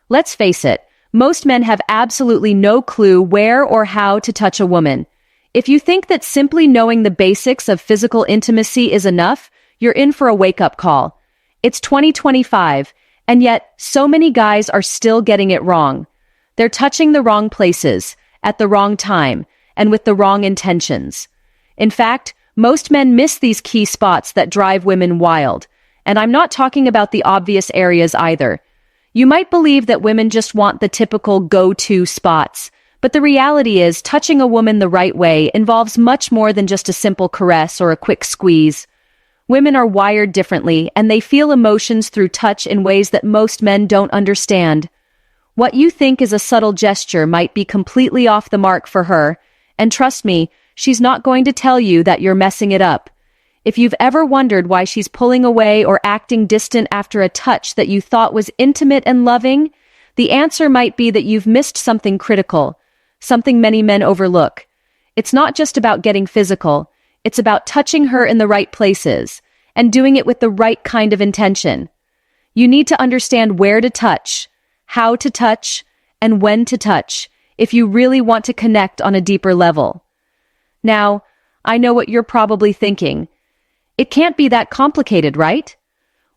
Let's face it, most men have absolutely no clue where or how to touch a woman. If you think that simply knowing the basics of physical intimacy is enough, you're in for a wake-up call. It's 2025, and yet so many guys are still getting it wrong. They're touching the wrong places, at the wrong time, and with the wrong intentions. In fact, most men miss these key spots that drive women wild, and I'm not talking about the obvious areas either. You might believe that women just want the typical go-to spots, but the reality is touching a woman the right way involves much more than just a simple caress or a quick squeeze. Women are wired differently, and they feel emotions through touch in ways that most men don't understand. What you think is a subtle gesture might be completely off the mark for her, and trust me, she's not going to tell you that you're messing it up. If you've ever wondered why she's pulling away or acting distant after a touch that you thought was intimate and loving, the answer might be that you've missed something critical, something many men overlook. It's not just about getting physical, it's about touching her in the right places, and doing it with the right kind of intention. You need to understand where to touch, how to touch, and when to touch, if you really want to connect on a deeper level. Now, I know what you're probably thinking. It can't be that complicated, right?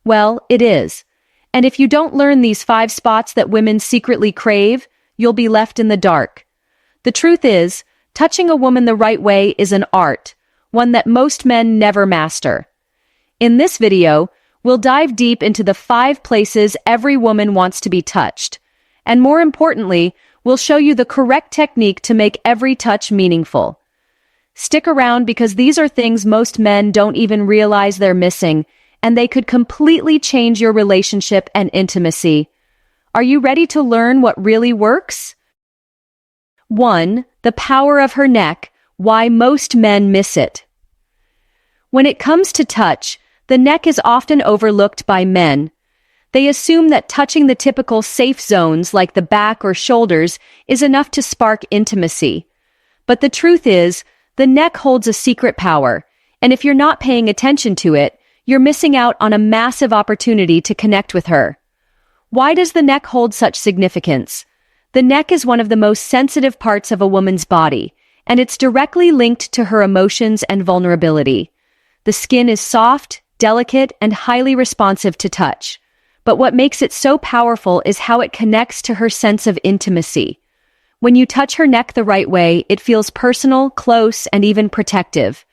Well, it is. And if you don't learn these 5 spots that women secretly crave, you'll be left in the dark. The truth is, touching a woman the right way is an art, one that most men never master. In this video, we'll dive deep into the 5 places every woman wants to be touched. And more importantly, we'll show you the correct technique to make every touch meaningful. Stick around because these are things most men don't even realize they're missing, and they could completely change your relationship and intimacy. Are you ready to learn what really works? 1. The power of her neck, why most men miss it. When it comes to touch, the neck is often overlooked by men. They assume that touching the typical safe zones like the back or shoulders is enough to spark intimacy. But the truth is, the neck holds a secret power, and if you're not paying attention to it, you're missing out on a massive opportunity to connect with her. Why does the neck hold such significance? The neck is one of the most sensitive parts of a woman's body, and it's directly linked to her emotions and vulnerability. The skin is soft, delicate, and highly responsive to touch. But what makes it so powerful is how it connects to her sense of intimacy. When you touch her neck the right way, it feels personal, close, and even protective.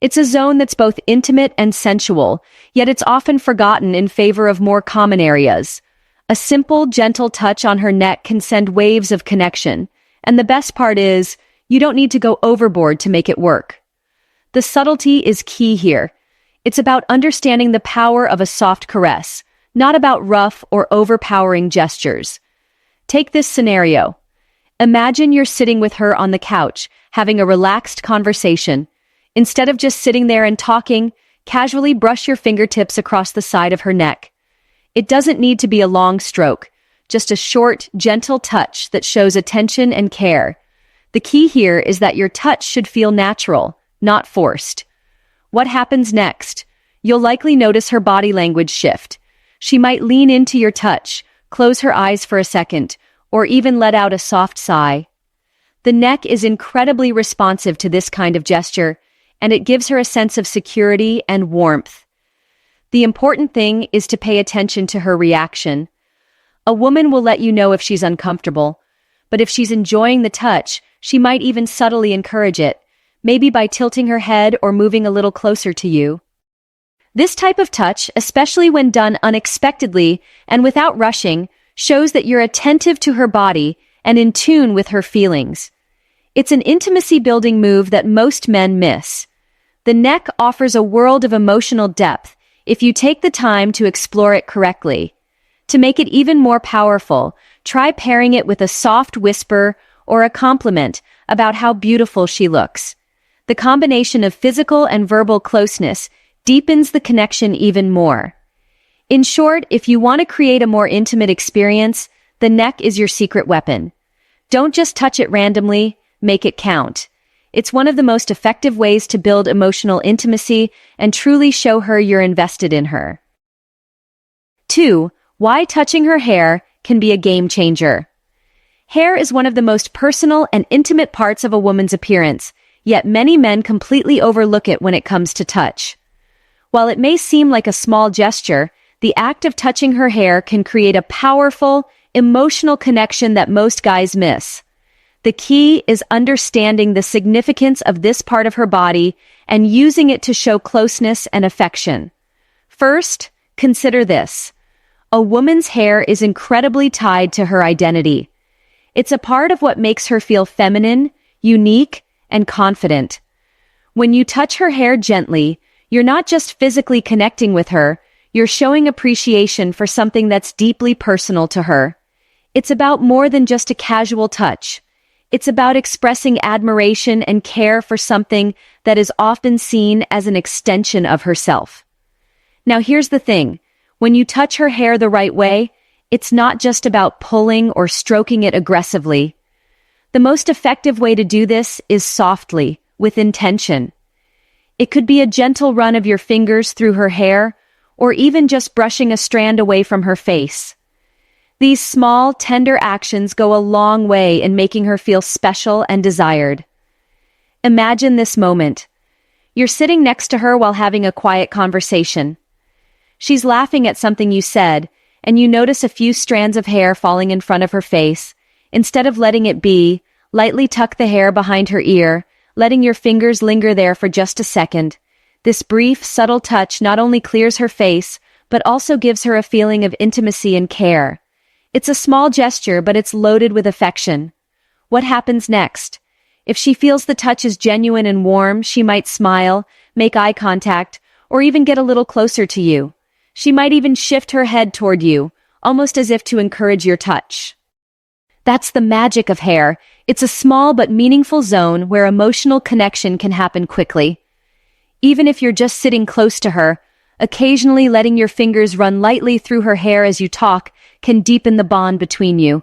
It's a zone that's both intimate and sensual, yet it's often forgotten in favor of more common areas. A simple, gentle touch on her neck can send waves of connection, and the best part is, you don't need to go overboard to make it work. The subtlety is key here. It's about understanding the power of a soft caress, not about rough or overpowering gestures. Take this scenario. Imagine you're sitting with her on the couch, having a relaxed conversation. Instead of just sitting there and talking, casually brush your fingertips across the side of her neck. It doesn't need to be a long stroke, just a short, gentle touch that shows attention and care. The key here is that your touch should feel natural, not forced. What happens next? You'll likely notice her body language shift. She might lean into your touch, close her eyes for a second, or even let out a soft sigh. The neck is incredibly responsive to this kind of gesture, and it gives her a sense of security and warmth. The important thing is to pay attention to her reaction. A woman will let you know if she's uncomfortable, but if she's enjoying the touch, she might even subtly encourage it, maybe by tilting her head or moving a little closer to you. This type of touch, especially when done unexpectedly and without rushing, shows that you're attentive to her body and in tune with her feelings. It's an intimacy-building move that most men miss. The neck offers a world of emotional depth if you take the time to explore it correctly. To make it even more powerful, try pairing it with a soft whisper or a compliment about how beautiful she looks. The combination of physical and verbal closeness deepens the connection even more. In short, if you want to create a more intimate experience, the neck is your secret weapon. Don't just touch it randomly, make it count. It's one of the most effective ways to build emotional intimacy and truly show her you're invested in her. 2. Why touching her hair can be a game changer. Hair is one of the most personal and intimate parts of a woman's appearance, yet many men completely overlook it when it comes to touch. While it may seem like a small gesture, the act of touching her hair can create a powerful, emotional connection that most guys miss. The key is understanding the significance of this part of her body and using it to show closeness and affection. First, consider this. A woman's hair is incredibly tied to her identity. It's a part of what makes her feel feminine, unique, and confident. When you touch her hair gently, you're not just physically connecting with her, you're showing appreciation for something that's deeply personal to her. It's about more than just a casual touch. It's about expressing admiration and care for something that is often seen as an extension of herself. Now here's the thing. When you touch her hair the right way, it's not just about pulling or stroking it aggressively. The most effective way to do this is softly, with intention. It could be a gentle run of your fingers through her hair, or even just brushing a strand away from her face. These small, tender actions go a long way in making her feel special and desired. Imagine this moment. You're sitting next to her while having a quiet conversation. She's laughing at something you said, and you notice a few strands of hair falling in front of her face. Instead of letting it be, lightly tuck the hair behind her ear, letting your fingers linger there for just a second. This brief, subtle touch not only clears her face, but also gives her a feeling of intimacy and care. It's a small gesture, but it's loaded with affection. What happens next? If she feels the touch is genuine and warm, she might smile, make eye contact, or even get a little closer to you. She might even shift her head toward you, almost as if to encourage your touch. That's the magic of hair. It's a small but meaningful zone where emotional connection can happen quickly. Even if you're just sitting close to her, occasionally letting your fingers run lightly through her hair as you talk can deepen the bond between you.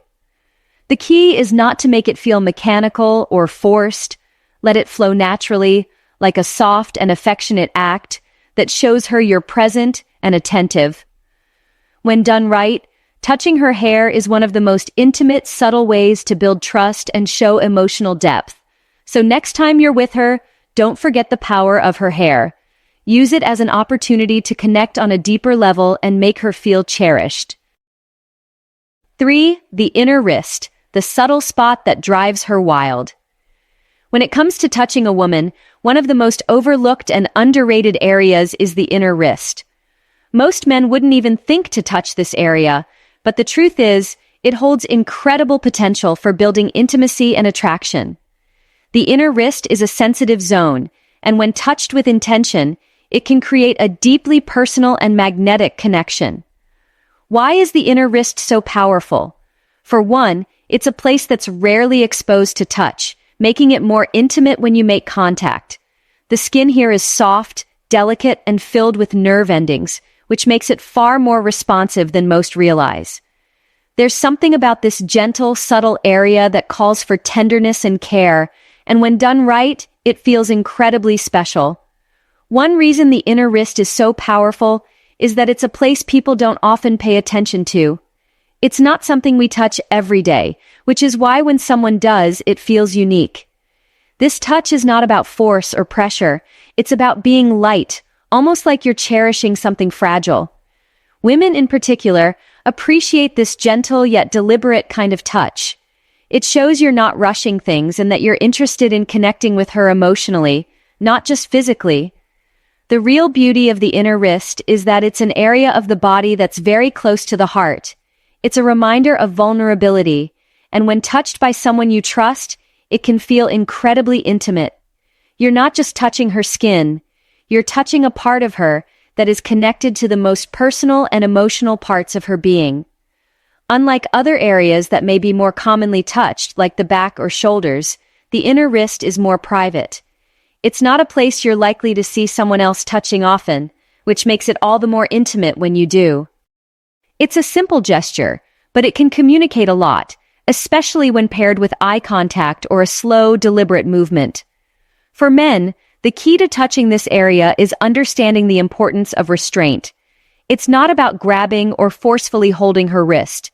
The key is not to make it feel mechanical or forced. Let it flow naturally, like a soft and affectionate act that shows her you're present and attentive. When done right, touching her hair is one of the most intimate, subtle ways to build trust and show emotional depth. So next time you're with her, don't forget the power of her hair. Use it as an opportunity to connect on a deeper level and make her feel cherished. 3. The inner wrist, the subtle spot that drives her wild. When it comes to touching a woman, one of the most overlooked and underrated areas is the inner wrist. Most men wouldn't even think to touch this area, but the truth is, it holds incredible potential for building intimacy and attraction. The inner wrist is a sensitive zone, and when touched with intention, it can create a deeply personal and magnetic connection. Why is the inner wrist so powerful? For one, it's a place that's rarely exposed to touch, making it more intimate when you make contact. The skin here is soft, delicate, and filled with nerve endings, which makes it far more responsive than most realize. There's something about this gentle, subtle area that calls for tenderness and care, and when done right, it feels incredibly special. One reason the inner wrist is so powerful is that it's a place people don't often pay attention to. It's not something we touch every day, which is why when someone does, it feels unique. This touch is not about force or pressure. It's about being light, almost like you're cherishing something fragile. Women in particular appreciate this gentle yet deliberate kind of touch. It shows you're not rushing things and that you're interested in connecting with her emotionally, not just physically. The real beauty of the inner wrist is that it's an area of the body that's very close to the heart. It's a reminder of vulnerability, and when touched by someone you trust, it can feel incredibly intimate. You're not just touching her skin, you're touching a part of her that is connected to the most personal and emotional parts of her being. Unlike other areas that may be more commonly touched, like the back or shoulders, the inner wrist is more private. It's not a place you're likely to see someone else touching often, which makes it all the more intimate when you do. It's a simple gesture, but it can communicate a lot, especially when paired with eye contact or a slow, deliberate movement. For men, the key to touching this area is understanding the importance of restraint. It's not about grabbing or forcefully holding her wrist.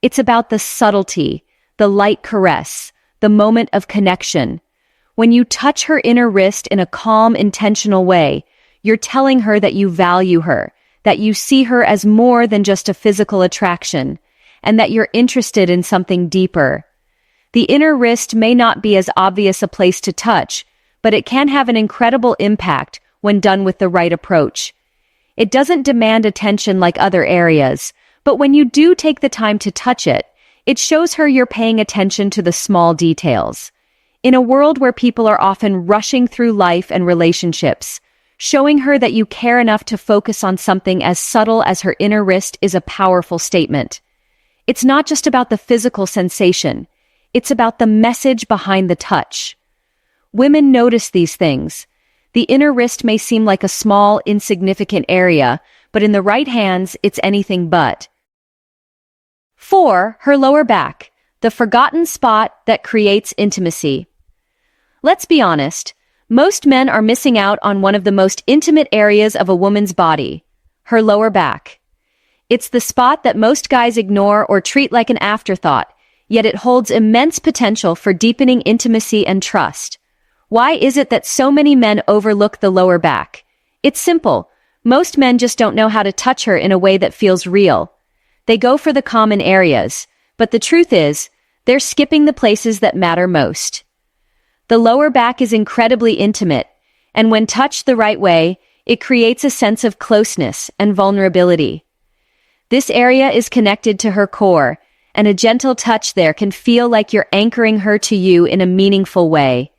It's about the subtlety, the light caress, the moment of connection. When you touch her inner wrist in a calm, intentional way, you're telling her that you value her, that you see her as more than just a physical attraction, and that you're interested in something deeper. The inner wrist may not be as obvious a place to touch, but it can have an incredible impact when done with the right approach. It doesn't demand attention like other areas, but when you do take the time to touch it, it shows her you're paying attention to the small details. In a world where people are often rushing through life and relationships, showing her that you care enough to focus on something as subtle as her inner wrist is a powerful statement. It's not just about the physical sensation, it's about the message behind the touch. Women notice these things. The inner wrist may seem like a small, insignificant area, but in the right hands, it's anything but. 4. Her lower back, the forgotten spot that creates intimacy. Let's be honest, most men are missing out on one of the most intimate areas of a woman's body, her lower back. It's the spot that most guys ignore or treat like an afterthought, yet it holds immense potential for deepening intimacy and trust. Why is it that so many men overlook the lower back? It's simple. Most men just don't know how to touch her in a way that feels real. They go for the common areas, but the truth is, they're skipping the places that matter most. The lower back is incredibly intimate, and when touched the right way, it creates a sense of closeness and vulnerability. This area is connected to her core, and a gentle touch there can feel like you're anchoring her to you in a meaningful way.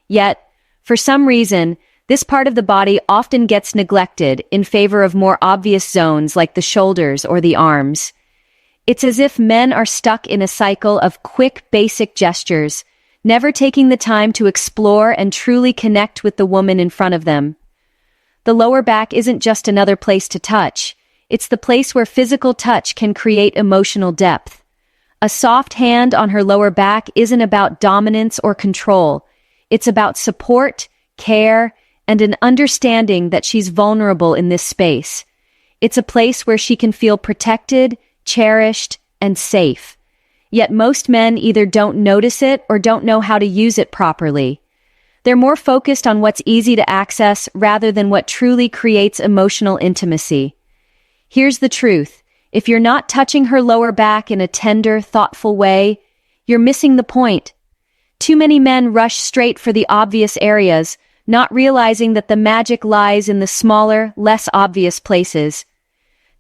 Yet, for some reason, this part of the body often gets neglected in favor of more obvious zones like the shoulders or the arms. It's as if men are stuck in a cycle of quick, basic gestures, never taking the time to explore and truly connect with the woman in front of them. The lower back isn't just another place to touch. It's the place where physical touch can create emotional depth. A soft hand on her lower back isn't about dominance or control. It's about support, care, and an understanding that she's vulnerable in this space. It's a place where she can feel protected, cherished, and safe. Yet most men either don't notice it or don't know how to use it properly. They're more focused on what's easy to access rather than what truly creates emotional intimacy. Here's the truth. If you're not touching her lower back in a tender, thoughtful way, you're missing the point. Too many men rush straight for the obvious areas, not realizing that the magic lies in the smaller, less obvious places.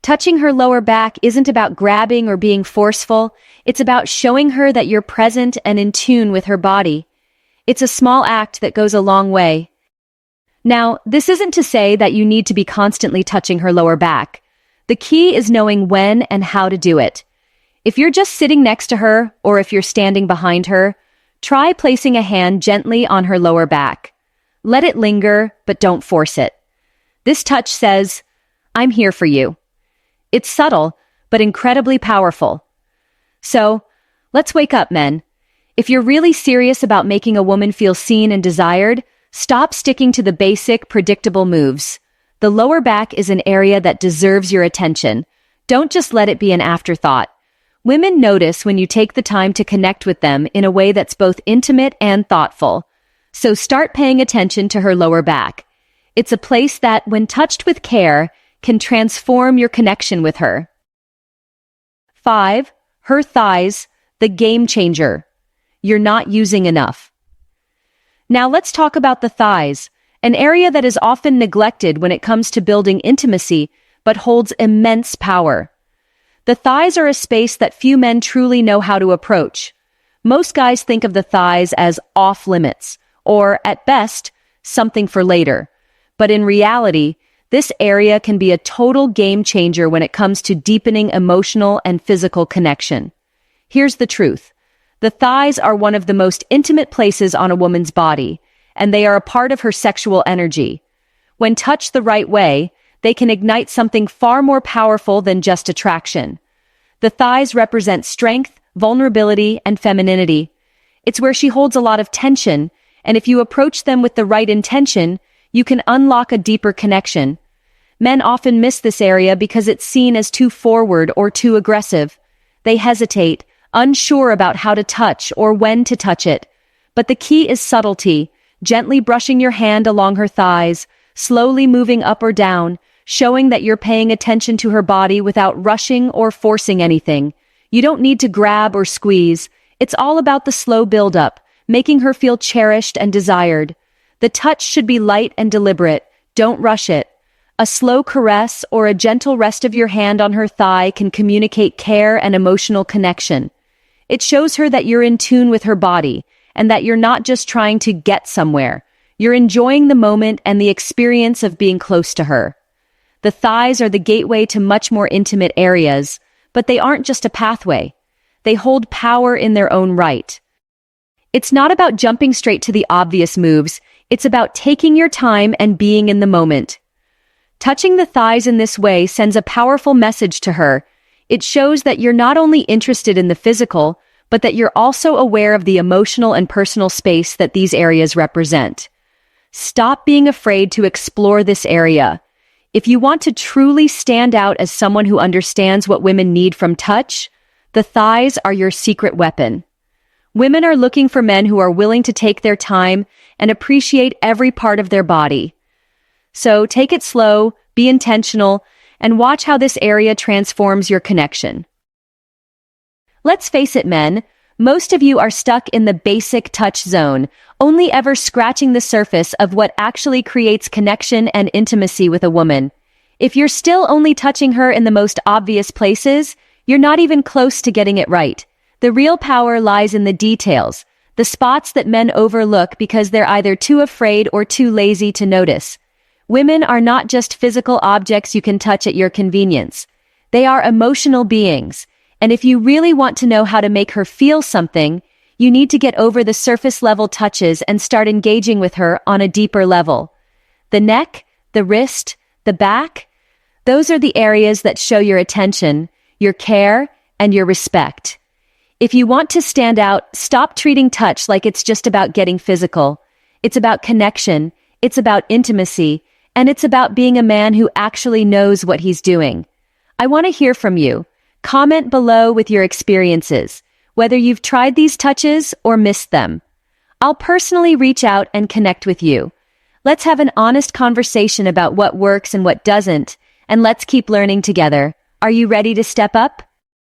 Touching her lower back isn't about grabbing or being forceful, it's about showing her that you're present and in tune with her body. It's a small act that goes a long way. Now, this isn't to say that you need to be constantly touching her lower back. The key is knowing when and how to do it. If you're just sitting next to her, or if you're standing behind her, try placing a hand gently on her lower back. Let it linger, but don't force it. This touch says, "I'm here for you." It's subtle, but incredibly powerful. So, let's wake up, men. If you're really serious about making a woman feel seen and desired, stop sticking to the basic, predictable moves. The lower back is an area that deserves your attention. Don't just let it be an afterthought. Women notice when you take the time to connect with them in a way that's both intimate and thoughtful. So start paying attention to her lower back. It's a place that, when touched with care, can transform your connection with her. 5. Her thighs, the game changer. You're not using enough. Now let's talk about the thighs, an area that is often neglected when it comes to building intimacy, but holds immense power. The thighs are a space that few men truly know how to approach. Most guys think of the thighs as off-limits, or, at best, something for later. But in reality, this area can be a total game changer when it comes to deepening emotional and physical connection. Here's the truth. The thighs are one of the most intimate places on a woman's body, and they are a part of her sexual energy. When touched the right way, they can ignite something far more powerful than just attraction. The thighs represent strength, vulnerability, and femininity. It's where she holds a lot of tension, and if you approach them with the right intention, you can unlock a deeper connection. Men often miss this area because it's seen as too forward or too aggressive. They hesitate, unsure about how to touch or when to touch it. But the key is subtlety, gently brushing your hand along her thighs, slowly moving up or down, showing that you're paying attention to her body without rushing or forcing anything. You don't need to grab or squeeze. It's all about the slow build-up, making her feel cherished and desired. The touch should be light and deliberate. Don't rush it. A slow caress or a gentle rest of your hand on her thigh can communicate care and emotional connection. It shows her that you're in tune with her body and that you're not just trying to get somewhere. You're enjoying the moment and the experience of being close to her. The thighs are the gateway to much more intimate areas, but they aren't just a pathway. They hold power in their own right. It's not about jumping straight to the obvious moves. It's about taking your time and being in the moment. Touching the thighs in this way sends a powerful message to her. It shows that you're not only interested in the physical, but that you're also aware of the emotional and personal space that these areas represent. Stop being afraid to explore this area. If you want to truly stand out as someone who understands what women need from touch, the thighs are your secret weapon. Women are looking for men who are willing to take their time and appreciate every part of their body. So take it slow, be intentional, and watch how this area transforms your connection. Let's face it, men, most of you are stuck in the basic touch zone, only ever scratching the surface of what actually creates connection and intimacy with a woman. If you're still only touching her in the most obvious places, you're not even close to getting it right. The real power lies in the details, the spots that men overlook because they're either too afraid or too lazy to notice. Women are not just physical objects you can touch at your convenience. They are emotional beings, and if you really want to know how to make her feel something, you need to get over the surface-level touches and start engaging with her on a deeper level. The neck, the wrist, the back, those are the areas that show your attention, your care, and your respect. If you want to stand out, stop treating touch like it's just about getting physical. It's about connection, it's about intimacy, and it's about being a man who actually knows what he's doing. I want to hear from you. Comment below with your experiences, whether you've tried these touches or missed them. I'll personally reach out and connect with you. Let's have an honest conversation about what works and what doesn't, and let's keep learning together. Are you ready to step up?